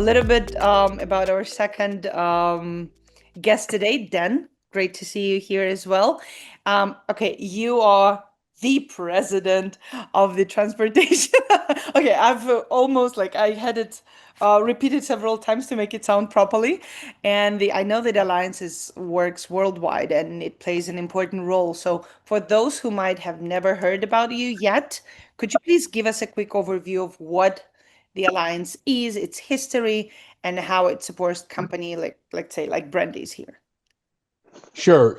little bit about our second guest today, Dan. Great to see you here as well. Okay, you are the president of the transportation. Okay, I've almost like I had it repeated several times to make it sound properly. And I know that Alliances works worldwide and it plays an important role. So, for those who might have never heard about you yet, could you please give us a quick overview of what the Alliance is, its history, and how it supports company like, let's say, like Brandy's here? Sure.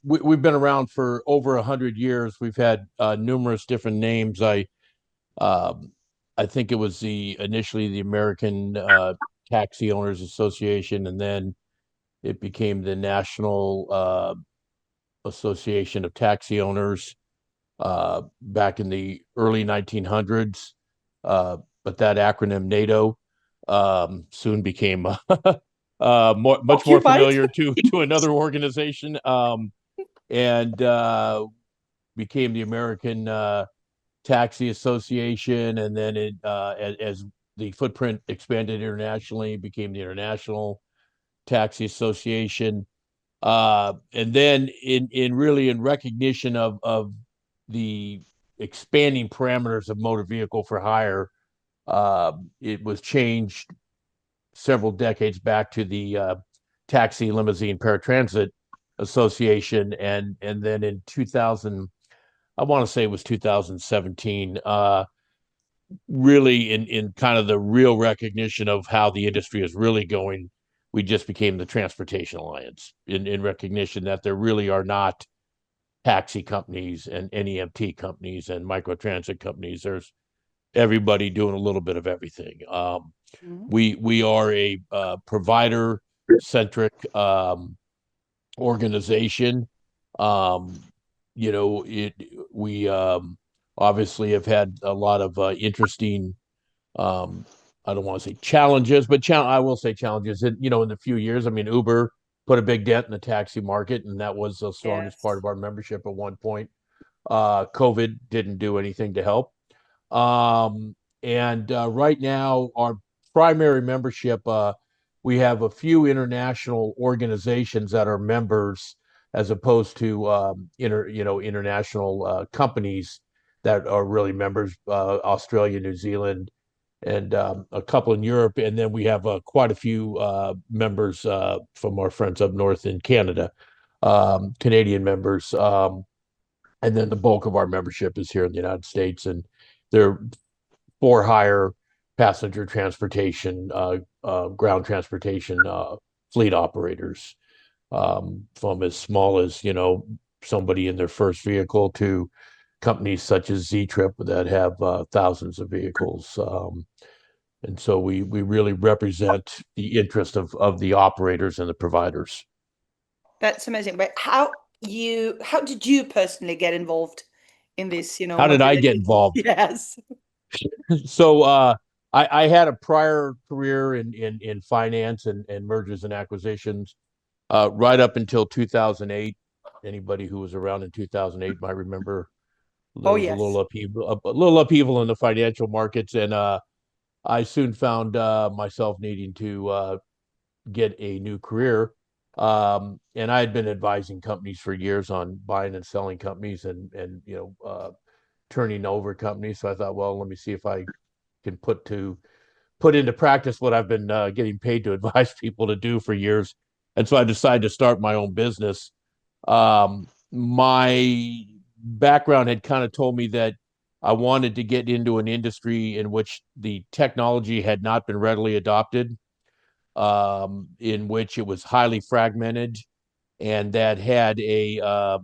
We've been around for over 100 years. We've had numerous different names. Um, I think it was the initially the American Taxi Owners Association, and then it became the National Association of Taxi Owners back in the early 1900s. But that acronym NATO soon became much more Occupied? familiar to another organization, and became the American Taxi Association, and then as the footprint expanded internationally, became the International Taxi Association, and then in recognition of the expanding parameters of motor vehicle for hire, it was changed several decades back to the Taxi Limousine Paratransit Association, and then in 2000, I want to say it was 2017, really in kind of the real recognition of how the industry is really going, we just became the Transportation Alliance in recognition that there really are not taxi companies and NEMT companies and microtransit companies. There's everybody doing a little bit of everything. Mhm. We are a provider centric organization. Um, we obviously have had a lot of interesting. Um, I don't want to say challenges, but I will say challenges. In the few years, I mean, Uber put a big dent in the taxi market, and that was the strongest part Yes. of our membership at one point. COVID didn't do anything to help. And right now, our primary membership, we have a few international organizations that are members, as opposed to international companies that are really members. Australia, New Zealand, and a couple in Europe, and then we have quite a few members from our friends up north in Canada, Canadian members. And then the bulk of our membership is here in the United States, and they're for hire passenger transportation, ground transportation fleet operators, from as small as somebody in their first vehicle to companies such as Z Trip that have thousands of vehicles. And so we really represent the interest of the operators and the providers. That's amazing. But how did you personally get involved in this, How did I get mobility? involved? Yes. So I had a prior career in finance and mergers and acquisitions, right up until 2008. Anybody who was around in 2008 might remember there Oh, was a little yes. upheaval, in the financial markets, and I soon found myself needing to get a new career. And I had been advising companies for years on buying and selling companies, and turning over companies. So I thought, well, let me see if I can put into practice what I've been getting paid to advise people to do for years. And so I decided to start my own business. My background had kind of told me that I wanted to get into an industry in which the technology had not been readily adopted, in which it was highly fragmented, and that had a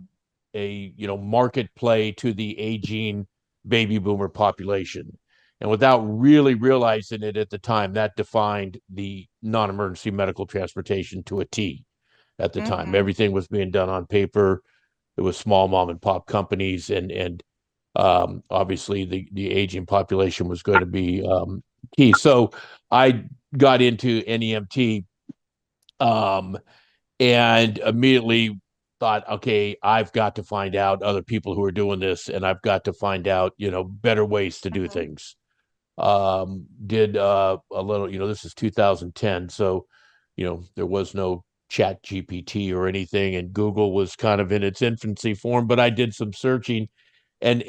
market play to the aging baby boomer population. And without really realizing it at the time, that defined the non-emergency medical transportation to a T at the time. Hmm. Everything was being done on paper. It was small mom and pop companies, and obviously the aging population was going to be key. So I got into NEMT, um, and immediately thought, okay, I've got to find out other people who are doing this, and I've got to find out better ways to do Hmm. things. Did a little, this is 2010, so there was no Chat GPT or anything, and Google was kind of in its infancy form. But I did some searching, and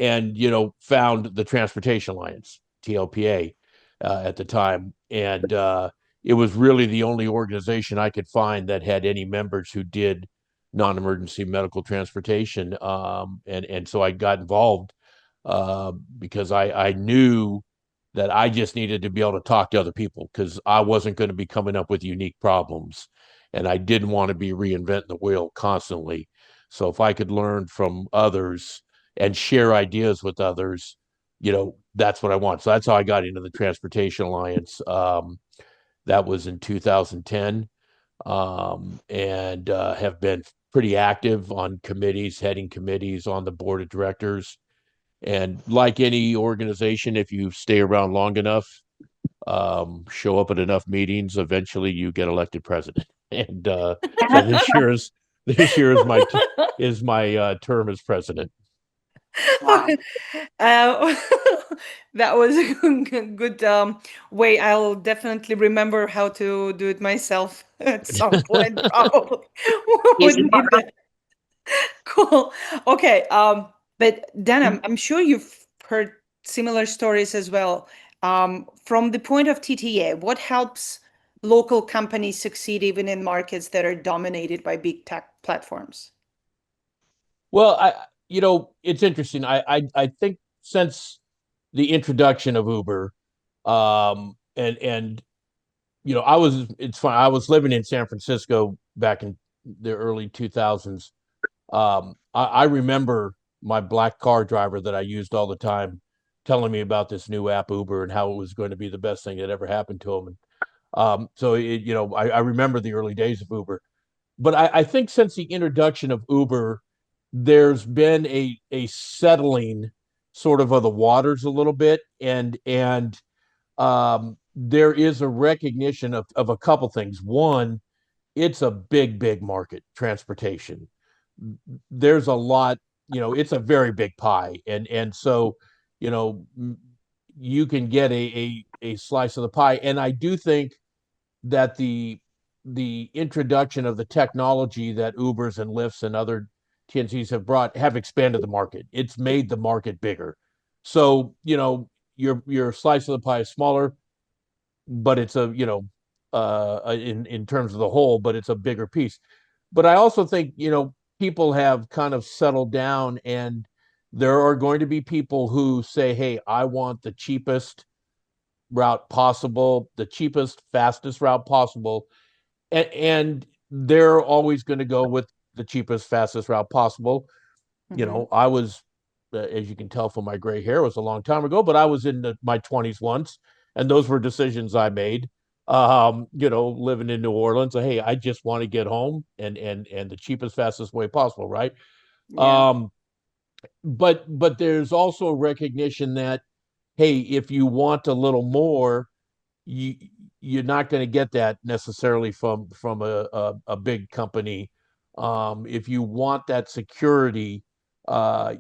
found the Transportation Alliance TLPA at the time, and it was really the only organization I could find that had any members who did non-emergency medical transportation, and so I got involved because I knew that I just needed to be able to talk to other people because I wasn't going to be coming up with unique problems, and I didn't want to be reinventing the wheel constantly. So if I could learn from others and share ideas with others, that's what I want. So that's how I got into the Transportation Alliance. That was in 2010, and have been pretty active on committees, heading committees on the board of directors. And like any organization, if you stay around long enough, show up at enough meetings, eventually you get elected president. And so this year is my term as president. Okay. Wow. Uh, that was a good way. I'll definitely remember how to do it myself at some point, probably. Would Easy need that. Cool. Okay. But Dan, part. I'm sure you've heard similar stories as well. From the point of TTA, what helps local companies succeed even in markets that are dominated by big tech platforms? Well, it's interesting. I think since the introduction of Uber, and it's fine. I was living in San Francisco back in the early 2000s. I remember my black car driver that I used all the time telling me about this new app Uber and how it was going to be the best thing that ever happened to him. And I remember the early days of Uber. But I think since the introduction of Uber, there's been a settling sort of the waters a little bit, and there is a recognition of a couple things. One, it's a big market, transportation. There's a lot, it's a very big pie, and so you know you can get a slice of the pie. And I do think that the introduction of the technology that Ubers and Lyfts and other TNCs have expanded the market. It's made the market bigger. So, your slice of the pie is smaller, but it's in terms of the whole, but it's a bigger piece. But I also think, people have kind of settled down, and there are going to be people who say, "Hey, I want the cheapest route possible, the cheapest, fastest route possible." And they're always going to go with the cheapest, fastest route possible. Hmm. I was, as you can tell from my gray hair, it was a long time ago, but I was in my 20s once, and those were decisions I made. Living in New Orleans, hey, I just want to get home, and the cheapest, fastest way possible, right? Yeah. Um, but there's also a recognition that, hey, if you want a little more, you you're not going to get that necessarily from a big company. If you want that security,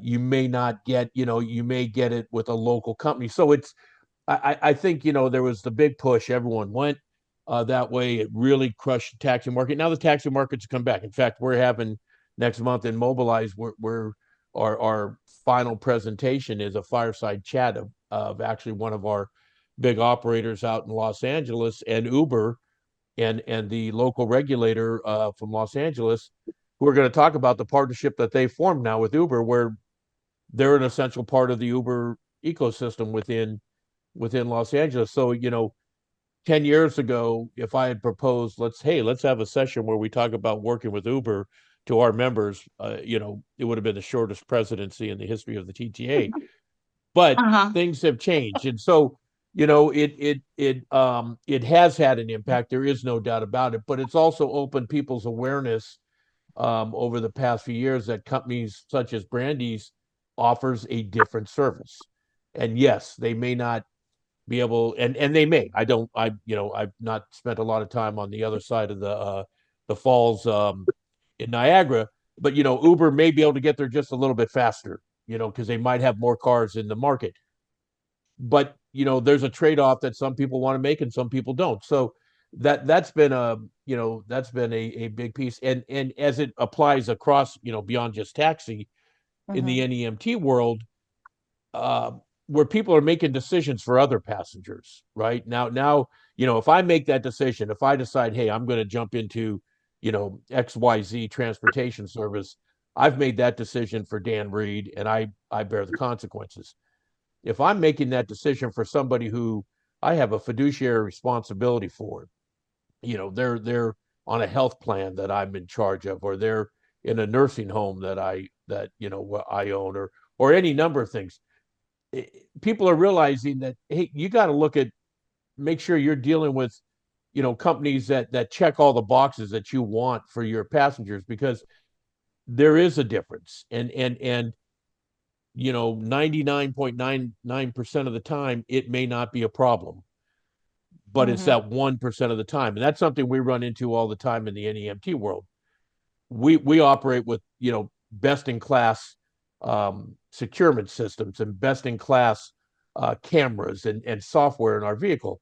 you may not get, you may get it with a local company. So I think, there was the big push. Everyone went that way. It really crushed the taxi market. Now the taxi market's come back. In fact, we're having next month in Mobilize, our final presentation is a fireside chat of actually one of our big operators out in Los Angeles and Uber and the local regulator from Los Angeles, who are going to talk about the partnership that they formed now with Uber, where they're an essential part of the Uber ecosystem within Los Angeles. So, 10 years ago, if I had proposed, let's have a session where we talk about working with Uber to our members, it would have been the shortest presidency in the history of the TTA. But Uh-huh. things have changed, and so it has had an impact. There is no doubt about it. But it's also opened people's awareness over the past few years that companies such as Brandy's offers a different service. And yes, they may not be able, and they may. I don't. I've not spent a lot of time on the other side of the falls in Niagara, but Uber may be able to get there just a little bit faster. Because they might have more cars in the market. But there's a trade-off that some people want to make and some people don't. So that's been that's been a big piece. And as it applies across, beyond just taxi in the Mhm. NEMT world, uh, where people are making decisions for other passengers, right? Now, if I make that decision, if I decide, hey, I'm going to jump into, XYZ transportation service, I've made that decision for Dan Reid, and I bear the consequences. If I'm making that decision for somebody who I have a fiduciary responsibility for, they're on a health plan that I'm in charge of, or they're in a nursing home that I own, or any number of things. People are realizing that, hey, you got to make sure you're dealing with companies that check all the boxes that you want for your passengers, because there is a difference. And 99.99% of the time it may not be a problem, but it's Mhm. that 1% of the time. And that's something we run into all the time in the NEMT world. We operate with best in class securement systems and best in class cameras and software in our vehicle,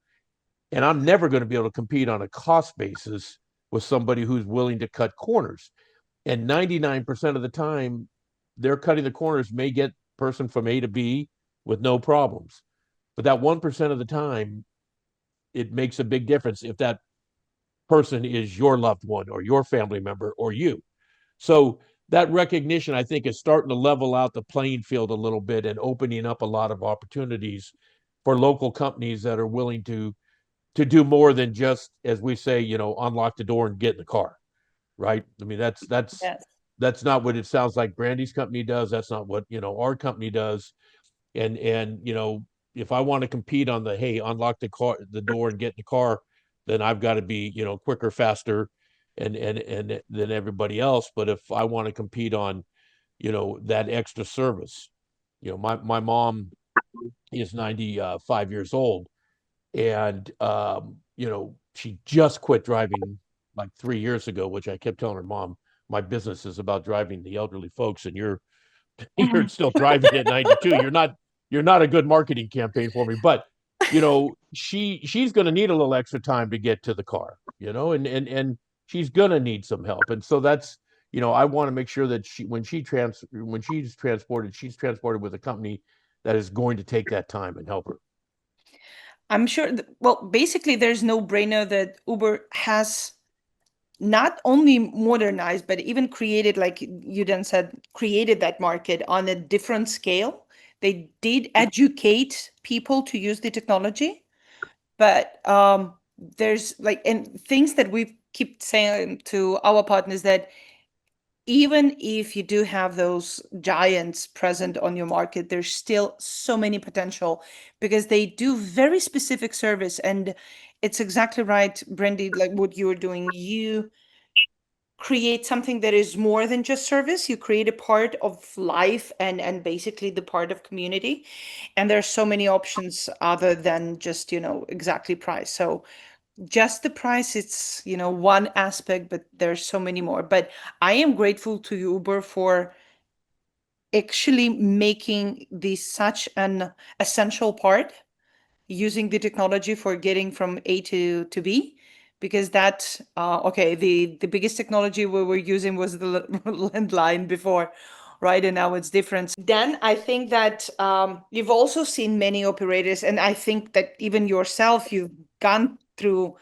and I'm never going to be able to compete on a cost basis with somebody who's willing to cut corners. And 99% of the time, they're cutting the corners, may get person from A to B with no problems. But that 1% of the time, it makes a big difference if that person is your loved one or your family member or you. So that recognition, I think, is starting to level out the playing field a little bit and opening up a lot of opportunities for local companies that are willing to do more than just, as we say, unlock the door and get in the car, right? I mean, Yes. that's not what it sounds like Brandy's company does. That's not what our company does. And if I want to compete on the, hey, unlock the door and get in the car, then I've got to be quicker, faster, and than everybody else. But if I want to compete on that extra service, my mom is 95 years old, and she just quit driving like 3 years ago, which I kept telling her, Mom, my business is about driving the elderly folks, and you're Mhm. still driving at 92. You're not a good marketing campaign for me. But she's going to need a little extra time to get to the car, and she's going to need some help. And so that's, I want to make sure that when she's transported with a company that is going to take that time and help her. I'm sure, well, basically, there's no brainer that Uber has not only modernized, but even created, like you then said, created that market on a different scale. They did educate people to use the technology, but there's like, and things that we keep saying to our partners that even if you do have those giants present on your market, there's still so many potential because they do very specific service. And it's exactly right, Brandy, like what you were doing. You create something that is more than just service. You create a part of life and basically the part of community. And there's so many options other than just, exactly price. So just the price, it's, one aspect, but there's so many more. But I am grateful to Uber for actually making this such an essential part, using the technology for getting from A to B, because that okay, the biggest technology we were using was the landline before, right? And now it's different. Then I think that you've also seen many operators, and I think that even yourself, you've gone through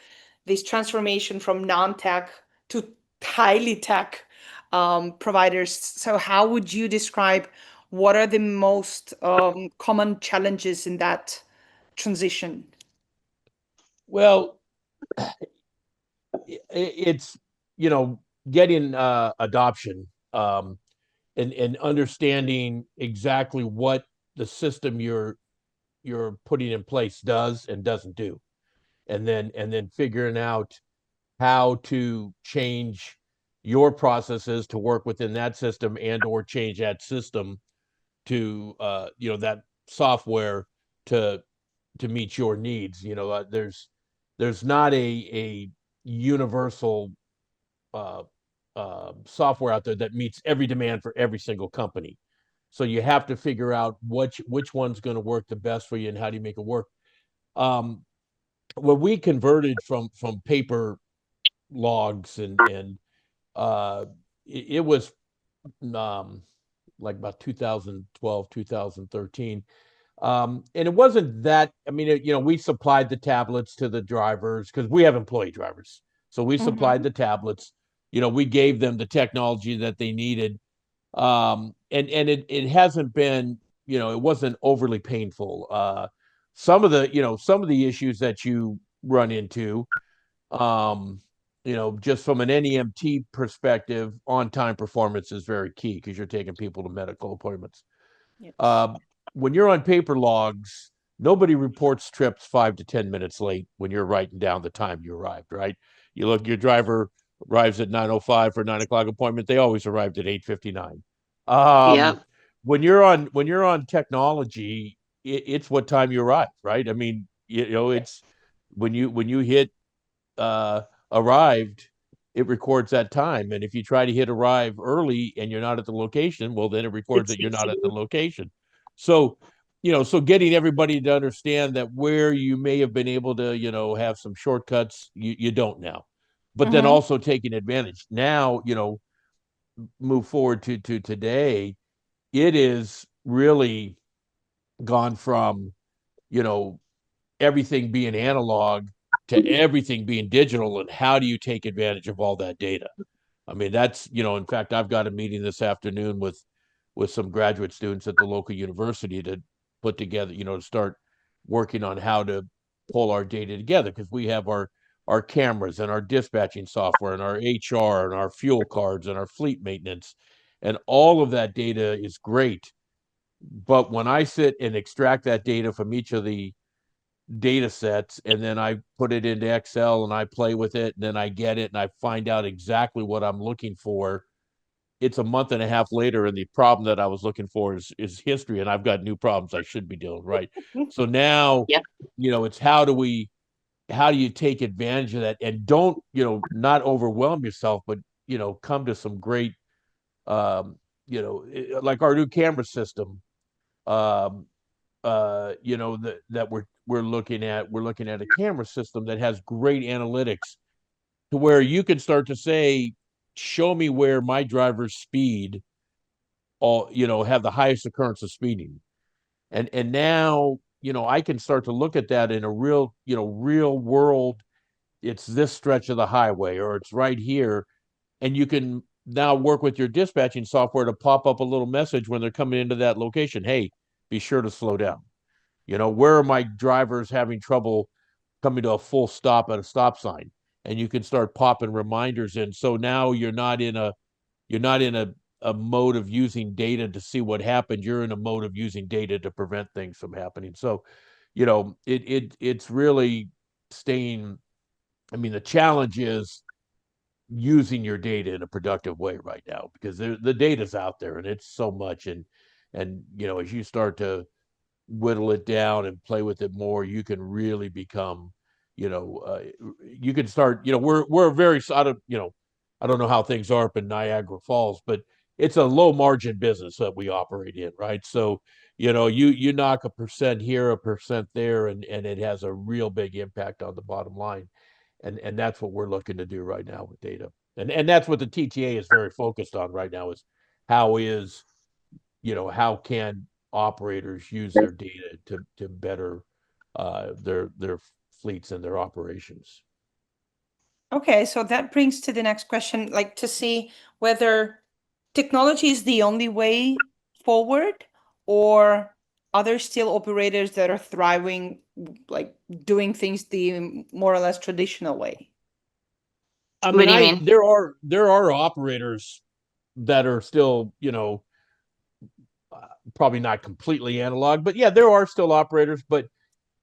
this transformation from non-tech to highly tech providers. So how would you describe what are the most common challenges in that transition? Well, it's getting adoption, and understanding exactly what the system you're putting in place does and doesn't do, and then figuring out how to change your processes to work within that system, and or change that system to that software to meet your needs. There's not a universal uh, software out there that meets every demand for every single company. So you have to figure out which one's going to work the best for you and how do you make it work. Um, when we converted from paper logs and uh, it was um, like about 2012, 2013. And it wasn't that, I mean, we supplied the tablets to the drivers because we have employee drivers. So we supplied Mm-hmm. the tablets, we gave them the technology that they needed. And it hasn't been, it wasn't overly painful. Some of the issues that you run into, um, just from an NEMT perspective, on time performance is very key because you're taking people to medical appointments. Yes. Uh, when you're on paper logs, nobody reports trips 5 to 10 minutes late when you're writing down the time you arrived, right? You look, your driver arrives at 9:05 for a 9 o'clock appointment. They always arrived at 8:59. Um, Yep. when you're on technology, it's what time you arrive, right? I mean, it's when you hit uh, arrived, it records that time. And if you try to hit arrive early and you're not at the location, well, then it records It's that you're not at easy. the location. So, so getting everybody to understand that where you may have been able to, have some shortcuts, you don't now. But then Mm-hmm. also taking advantage. Now, move forward to today, it is really gone from, you know, everything being analog to everything being digital, and how do you take advantage of all that data? I mean, that's, in fact, I've got a meeting this afternoon with some graduate students at the local university to put together, to start working on how to pull our data together, because we have our cameras and our dispatching software and our HR and our fuel cards and our fleet maintenance, and all of that data is great. But when I sit and extract that data from each of the data sets, and then I put it into Excel and I play with it, and then I get it and I find out exactly what I'm looking for. It's a month and a half later, and the problem that I was looking for is history, and I've got new problems I should be dealing with, right. So now, Yep. it's how do you take advantage of that, and don't, not overwhelm yourself, but come to some great, like our new camera system, um, that we're looking at a camera system that has great analytics, to where you can start to say, show me where my driver's speed all have the highest occurrence of speeding. And now, I can start to look at that in a real world. It's this stretch of the highway, or it's right here. And you can now work with your dispatching software to pop up a little message when they're coming into that location. Hey, be sure to slow down. Where are my drivers having trouble coming to a full stop at a stop sign? And you can start popping reminders in. So now you're not in a mode of using data to see what happened. You're in a mode of using data to prevent things from happening. So, it's really staying. I mean, the challenge is using your data in a productive way right now, because the data's out there and it's so much. And as you start to whittle it down and play with it more, you can really become, you know, uh, you can start, we're very, I don't know how things are up in Niagara Falls, but it's a low margin business that we operate in, right? So, you knock a percent here, a percent there, and it has a real big impact on the bottom line. And that's what we're looking to do right now with data. And that's what the TTA is very focused on right now, is how is how can operators use their data to better their fleets and their operations. Okay, so that brings to the next question, like to see whether technology is the only way forward, or are there still operators that are thriving, like doing things the more or less traditional way? I What mean, do you I mean? there are operators that are still, probably not completely analog, but yeah, there are still operators. But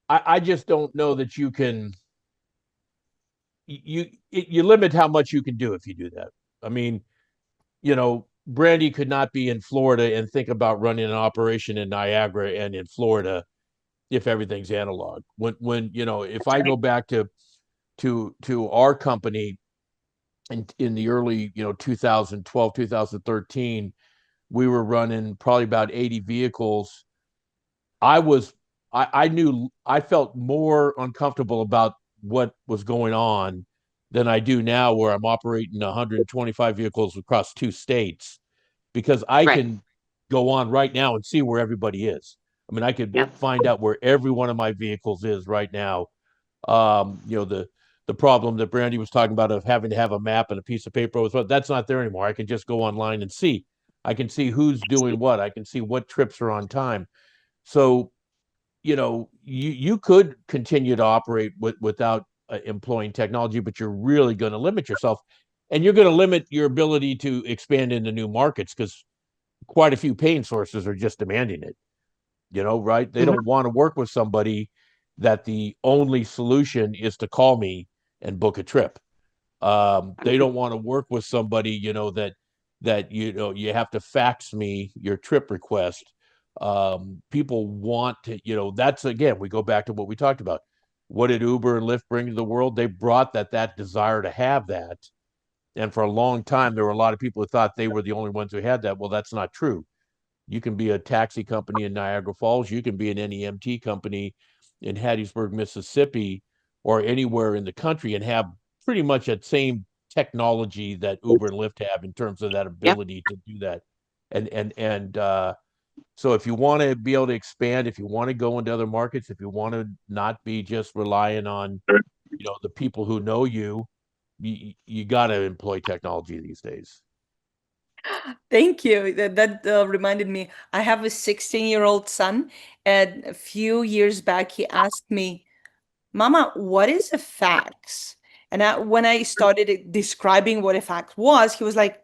I just don't know that you limit how much you can do if you do that. I mean, Brandy could not be in Florida and think about running an operation in Niagara and in Florida if everything's analog. When if That's I right. go back to our company in the early 2012, 2013, we were running probably about 80 vehicles. I was I knew I felt more uncomfortable about what was going on than I do now, where I'm operating 125 vehicles across 2 states, because I Right. can go on right now and see where everybody is. I mean, I could Yep. find out where every one of my vehicles is right now. The problem that Brandy was talking about of having to have a map and a piece of paper was, well, that's not there anymore. I can just go online and see. I can see who's doing what. I can see what trips are on time. So, you could continue to operate without employing technology, but you're really going to limit yourself, and you're going to limit your ability to expand into new markets because quite a few paying sources are just demanding it. Right? They Mhm. don't want to work with somebody that the only solution is to call me and book a trip. They don't want to work with somebody, that you have to fax me your trip request. People want to, that's, again, we go back to what we talked about. What did Uber and Lyft bring to the world? They brought that desire to have that. And for a long time, there were a lot of people who thought they were the only ones who had that. Well, that's not true. You can be a taxi company in Niagara Falls. You can be an NEMT company in Hattiesburg, Mississippi, or anywhere in the country and have pretty much that same technology that Uber and Lyft have in terms of that Yep. ability to do that. And so if you want to be able to expand, if you want to go into other markets, if you want to not be just relying on, the people who know you got to employ technology these days. Thank you. That reminded me. I have a 16-year-old son, and a few years back, he asked me, Mama, what is a fax? And when I started describing what a fax was, he was like,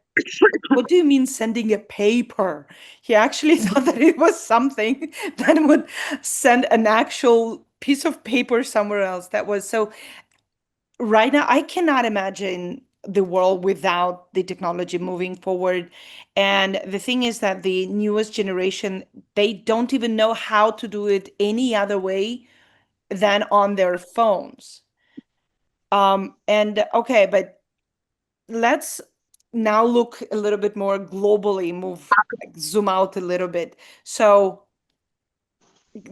what do you mean sending a paper? He actually thought that it was something that would send an actual piece of paper somewhere else. That was so. Right now, I cannot imagine the world without the technology moving forward. And the thing is that the newest generation, they don't even know how to do it any other way than on their phones. And okay, but let's now look a little bit more globally, move, like, zoom out a little bit. So,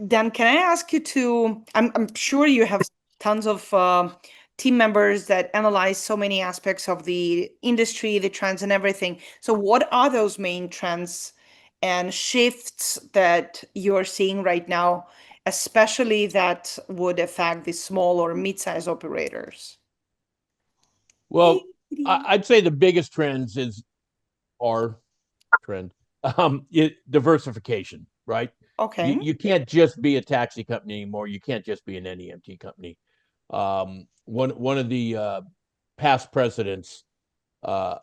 Dan, can I ask you to? I'm sure you have tons of team members that analyze so many aspects of the industry, the trends, and everything. So, what are those main trends and shifts that you're seeing right now, especially that would affect the small or mid-sized operators? Well, I'd say the biggest trends are trend. Diversification, right? You Okay. you can't just be a taxi company anymore. You can't just be an NEMT company. One of the past presidents uh,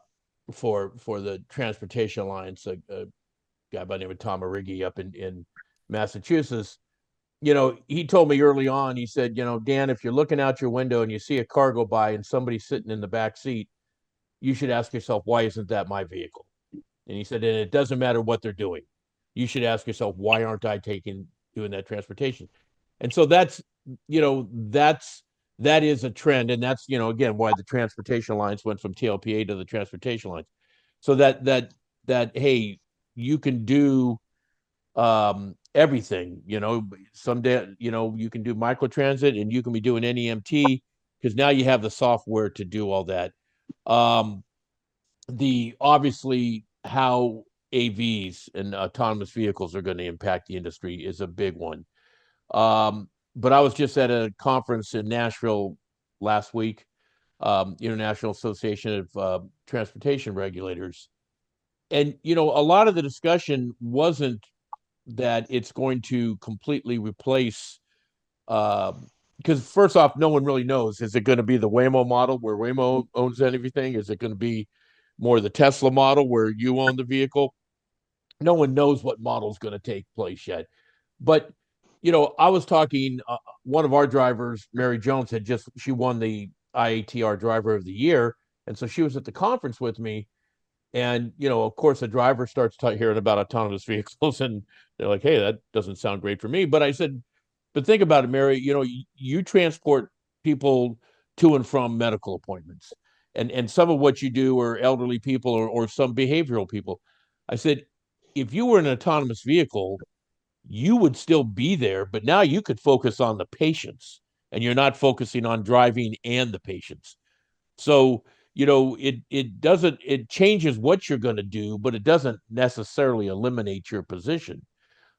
for the Transportation Alliance, a guy by the name of Tom Arrighi up in Massachusetts. He told me early on. He said, Dan, if you're looking out your window and you see a car go by and somebody's sitting in the back seat, you should ask yourself, why isn't that my vehicle? And he said, and it doesn't matter what they're doing. You should ask yourself, why aren't I doing that transportation? And so that is a trend. And that's, again, why the Transportation Alliance went from TLPA to the Transportation Alliance. So that, hey, you can do everything, someday, you can do microtransit and you can be doing NEMT because now you have the software to do all that. Um, the obviously how AVs and autonomous vehicles are going to impact the industry is a big one. But I was just at a conference in Nashville last week, International Association of Transportation Regulators, and a lot of the discussion wasn't that it's going to completely replace. Because first off, no one really knows. Is it going to be the Waymo model where Waymo owns everything? Is it going to be more the Tesla model where you own the vehicle? No one knows what model is going to take place yet. But I was talking. One of our drivers, Mary Jones, she won the IATR Driver of the Year, and so she was at the conference with me. And of course, the driver starts hearing about autonomous vehicles, and they're like, "Hey, that doesn't sound great for me." But I said, "But think about it, Mary. You transport people to and from medical appointments, and some of what you do are elderly people or some behavioral people." I said, "If you were an autonomous vehicle, you would still be there, but now you could focus on the patients and you're not focusing on driving and the patients. So, it doesn't, it changes what you're going to do, but it doesn't necessarily eliminate your position.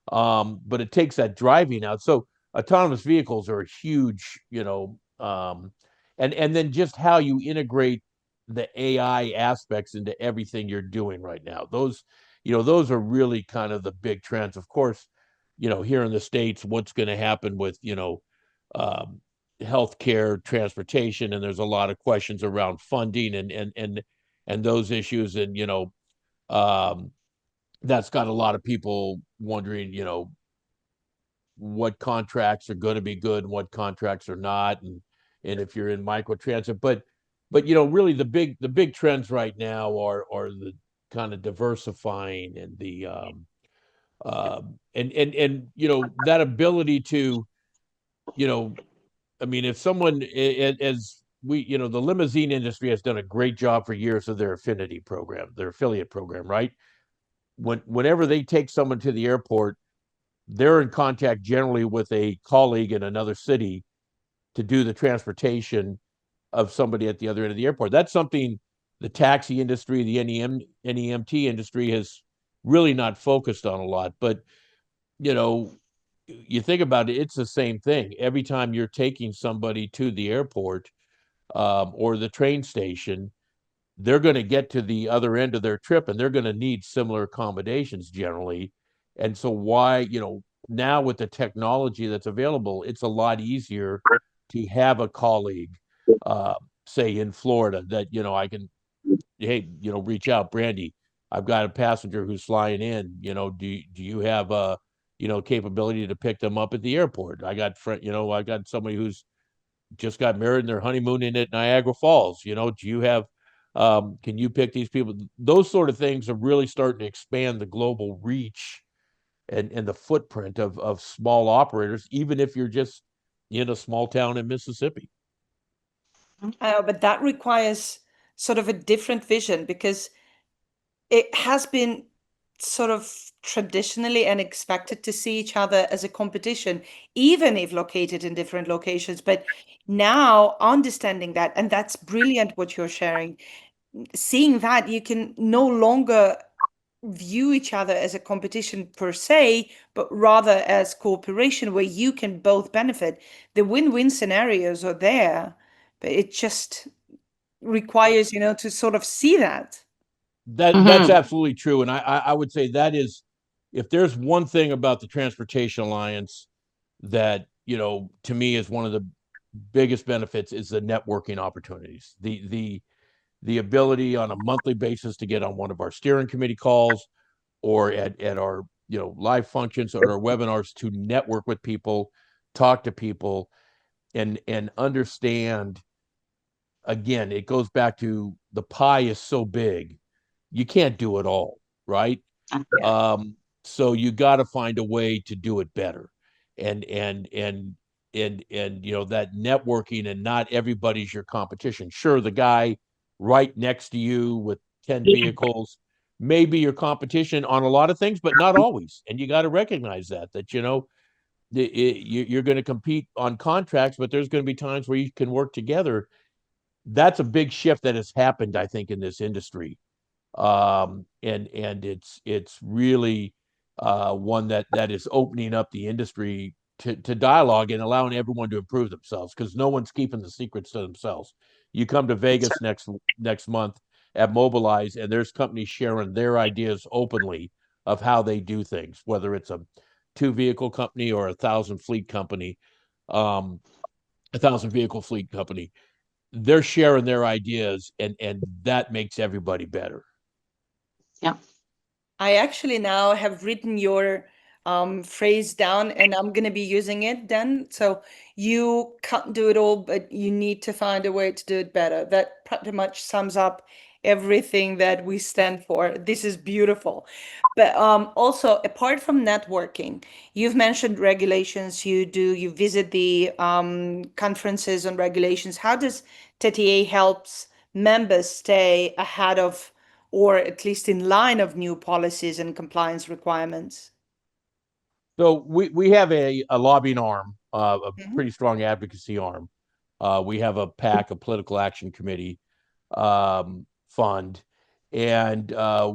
But it takes that driving out. So autonomous vehicles are a huge, and then just how you integrate the AI aspects into everything you're doing right now. Those are really kind of the big trends. Of course, here in the States, what's going to happen with, um, healthcare, transportation, and there's a lot of questions around funding and those issues, and um, that's got a lot of people wondering, what contracts are going to be good and what contracts are not, and if you're in microtransit. But really the big trends right now are the kind of diversifying and the and that ability to, you know I mean, if someone, as we, the limousine industry has done a great job for years of their affinity program, their affiliate program, right? Whenever they take someone to the airport, they're in contact generally with a colleague in another city to do the transportation of somebody at the other end of the airport. That's something the taxi industry, the NEMT industry has really not focused on a lot. But, you know, you think about it, it's the same thing. Every time you're taking somebody to the airport, or the train station, they're going to get to the other end of their trip and they're going to need similar accommodations generally. And so now with the technology that's available, it's a lot easier to have a colleague, uh, say in Florida, that I can, hey, reach out, Brandy, I've got a passenger who's flying in, do you have a capability to pick them up at the airport? I got somebody who's just got married and they're honeymooning at Niagara Falls. Do you have, can you pick these people? Those sort of things are really starting to expand the global reach and the footprint of small operators, even if you're just in a small town in Mississippi. But that requires sort of a different vision because it has been sort of traditionally and expected to see each other as a competition, even if located in different locations. But now understanding that, and that's brilliant what you're sharing, seeing that you can no longer view each other as a competition per se, but rather as cooperation where you can both benefit. The win-win scenarios are there, but it just requires, to sort of see that. That's absolutely true, and I would say that is, if there's one thing about the Transportation Alliance that to me is one of the biggest benefits, is the networking opportunities, the ability on a monthly basis to get on one of our steering committee calls, or at our live functions or our webinars, to network with people, talk to people, and understand. Again, it goes back to, the pie is so big, you can't do it all, right? Yeah. So you got to find a way to do it better, and that networking, and not everybody's your competition. Sure, the guy right next to you with 10 vehicles may be your competition on a lot of things, but not always. And you got to recognize that you're going to compete on contracts, but there's going to be times where you can work together. That's a big shift that has happened, I think, in this industry, and it's really, one that is opening up the industry to dialogue and allowing everyone to improve themselves, because no one's keeping the secrets to themselves. You come to Vegas next month at Mobilize, and there's companies sharing their ideas openly of how they do things, whether it's a two vehicle company or um, a thousand vehicle fleet company. They're sharing their ideas, and that makes everybody better. I actually now have written your phrase down and I'm going to be using it then. So you can't do it all, but you need to find a way to do it better. That pretty much sums up everything that we stand for. This is beautiful. But also, apart from networking, you've mentioned regulations. You visit the conferences on regulations. How does TTA helps members stay ahead of, or at least in line of, new policies and compliance requirements? So we have a lobbying arm, a Mhm. pretty strong advocacy arm. We have a PAC, a political action committee fund, and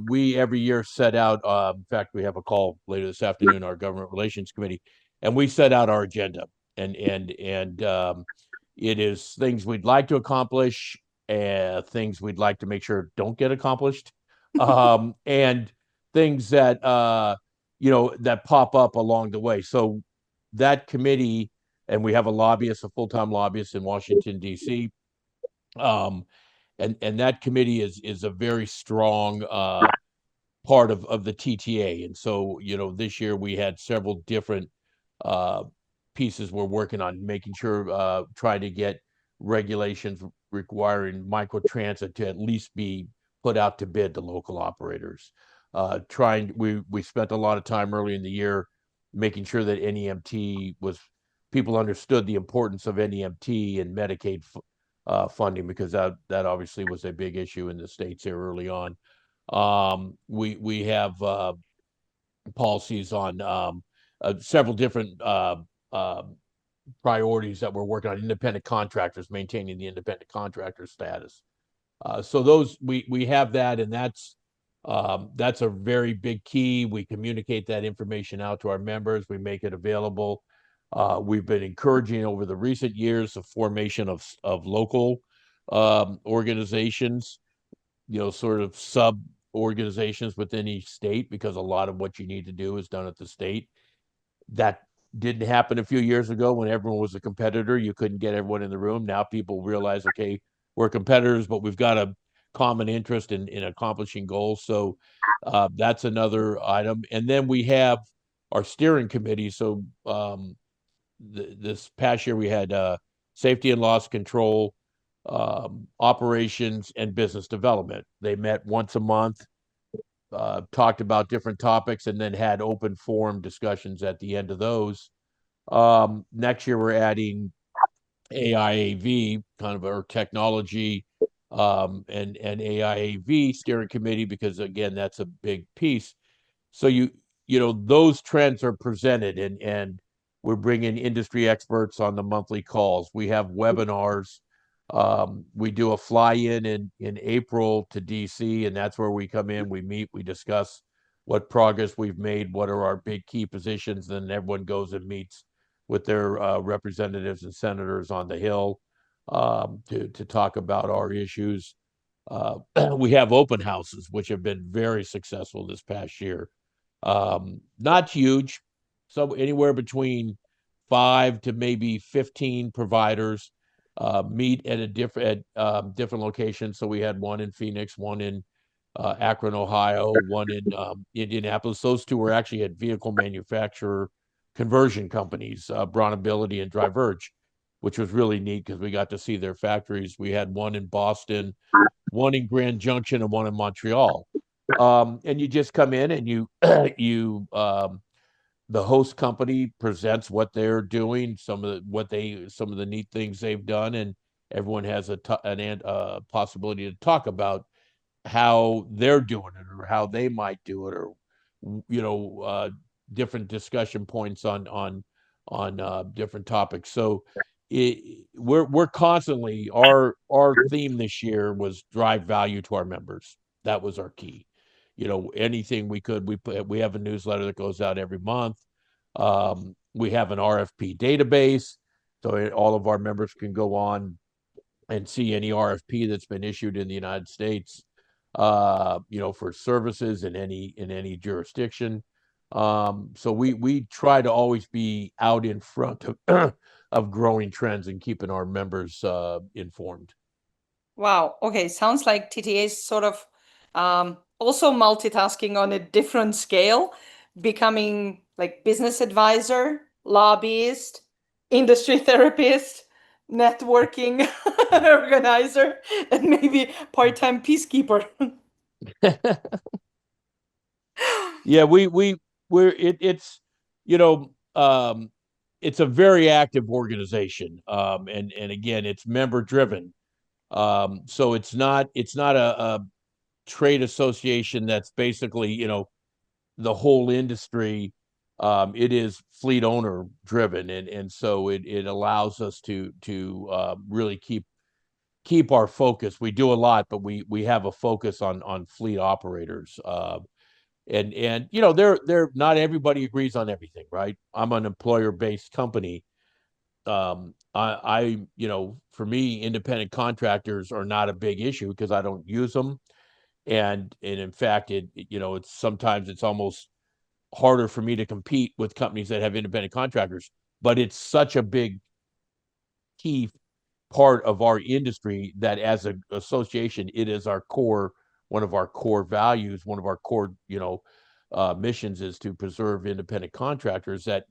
we every year set out. In fact, we have a call later this afternoon, our government relations committee, and we set out our agenda. And it is things we'd like to accomplish, things we'd like to make sure don't get accomplished, and things that that pop up along the way. So that committee, and we have a lobbyist, a full-time lobbyist in Washington D.C. Um, and that committee is a very strong part of the TTA. And so, this year we had several different uh, pieces we're working on, making sure, trying to get regulations requiring microtransit to at least be put out to bid to local operators. We spent a lot of time early in the year making sure that NEMT was people understood the importance of NEMT and Medicaid funding, because that obviously was a big issue in the states here early on. We have policies on several different uh, priorities that we're working on. Independent contractors, maintaining the independent contractor status. So those we have that, and that's a very big key. We communicate that information out to our members. We make it available. We've been encouraging over the recent years the formation of local organizations, sort of sub organizations within each state, because a lot of what you need to do is done at the state. That didn't happen a few years ago when everyone was a competitor. You couldn't get everyone in the room. Now people realize, okay, we're competitors, but we've got a common interest in accomplishing goals. So that's another item. And then we have our steering committee. So this past year we had safety and loss control, operations, and business development. They met once a month, talked about different topics, and then had open forum discussions at the end of those. Next year, we're adding AIAV, kind of our technology, and AIAV steering committee, because again, that's a big piece. So those trends are presented, and we're bringing industry experts on the monthly calls. We have webinars. We do a fly-in in April to DC, and that's where we come in, we meet, we discuss what progress we've made, what are our big key positions. Then everyone goes and meets with their representatives and senators on the Hill, to talk about our issues. We have open houses, which have been very successful this past year. Not huge, so anywhere between 5 to maybe 15 providers meet at a different location. So we had one in Phoenix, one in Akron, Ohio, one in Indianapolis. Those two were actually at vehicle manufacturer conversion companies, Bronability and Driverge, which was really neat because we got to see their factories. We had one in Boston, one in Grand Junction, and one in Montreal. And you just come in and you you the host company presents what they're doing, some of the neat things they've done, and everyone has a possibility to talk about how they're doing it, or how they might do it, or you know uh, different discussion points on different topics. So we're constantly, our theme this year was drive value to our members. That was our key. Anything we could, we have a newsletter that goes out every month. We have an RFP database, so all of our members can go on and see any RFP that's been issued in the United States, for services in any jurisdiction. So we try to always be out in front of of growing trends and keeping our members informed. Wow. Okay. Sounds like TTA is sort of also multitasking on a different scale, becoming like business advisor, lobbyist, industry therapist, networking organizer, and maybe part-time peacekeeper. Yeah, you know it's a very active organization, and again, it's member driven. So it's not a trade association that's basically, the whole industry it is fleet owner driven, and so it allows us to really keep our focus. We do a lot, but we have a focus on fleet operators. And they're not everybody agrees on everything, right? I'm an employer based company. For me, independent contractors are not a big issue because I don't use them, and in fact, it's sometimes it's almost harder for me to compete with companies that have independent contractors. But it's such a big key part of our industry that as an association, it is one of our core values, one of our core, missions is to preserve independent contractors. That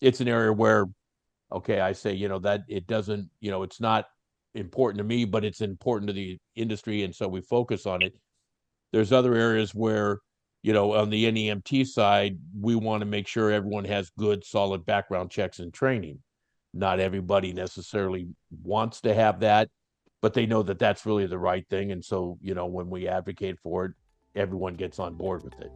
it's an area where, okay, I say, that it doesn't, it's not important to me, but it's important to the industry, and so we focus on it. There's other areas where, on the NEMT side, we want to make sure everyone has good, solid background checks and training. Not everybody necessarily wants to have that, but they know that that's really the right thing. And so, when we advocate for it, everyone gets on board with it.